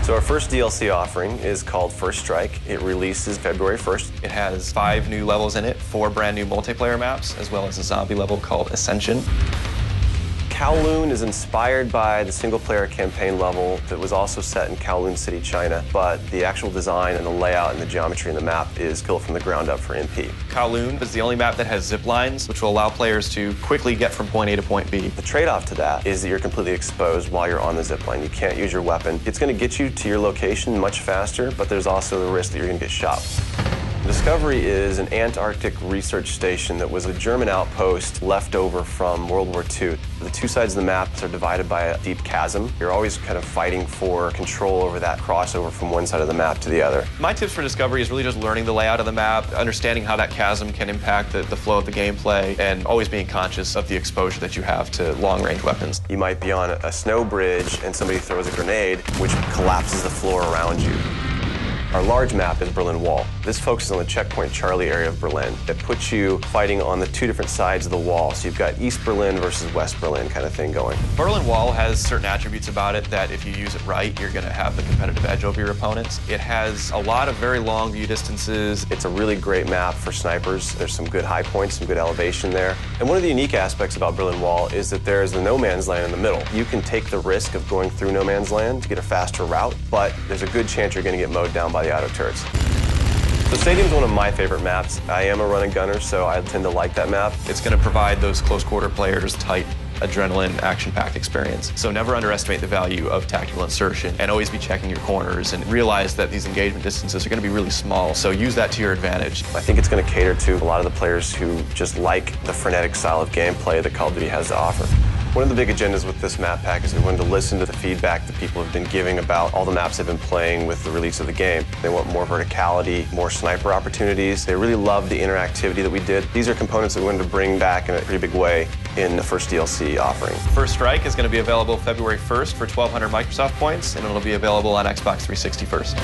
So our first DLC offering is called First Strike. It releases February 1st. It has 5 new levels in it, 4 brand new multiplayer maps, as well as a zombie level called Ascension. Kowloon is inspired by the single-player campaign level that was also set in Kowloon City, China, but the actual design and the layout and the geometry in the map is built from the ground up for MP. Kowloon is the only map that has zip lines, which will allow players to quickly get from point A to point B. The trade-off to that is that you're completely exposed while you're on the zip line. You can't use your weapon. It's going to get you to your location much faster, but there's also the risk that you're going to get shot. Discovery is an Antarctic research station that was a German outpost left over from World War II. The two sides of the map are divided by a deep chasm. You're always kind of fighting for control over that crossover from one side of the map to the other. My tips for Discovery is really just learning the layout of the map, understanding how that chasm can impact the flow of the gameplay, and always being conscious of the exposure that you have to long-range weapons. You might be on a snow bridge and somebody throws a grenade, which collapses the floor around you. Our large map is Berlin Wall. This focuses on the checkpoint Charlie area of Berlin. It puts you fighting on the two different sides of the wall. So you've got East Berlin versus West Berlin kind of thing going. Berlin Wall has certain attributes about it that if you use it right, you're going to have the competitive edge over your opponents. It has a lot of very long view distances. It's a really great map for snipers. There's some good high points, some good elevation there. And one of the unique aspects about Berlin Wall is that there's the no man's land in the middle. You can take the risk of going through no man's land to get a faster route, but there's a good chance you're going to get mowed down by the auto turrets. So Stadium's one of my favorite maps. I am a run and gunner, so I tend to like that map. It's going to provide those close quarter players tight adrenaline, action-packed experience. So never underestimate the value of tactical insertion, and always be checking your corners and realize that these engagement distances are going to be really small, so use that to your advantage. I think it's going to cater to a lot of the players who just like the frenetic style of gameplay that Call of Duty has to offer. One of the big agendas with this map pack is we wanted to listen to the feedback that people have been giving about all the maps they've been playing with the release of the game. They want more verticality, more sniper opportunities. They really love the interactivity that we did. These are components that we wanted to bring back in a pretty big way in the first DLC offering. First Strike is going to be available February 1st for 1,200 Microsoft points, and it'll be available on Xbox 360 first.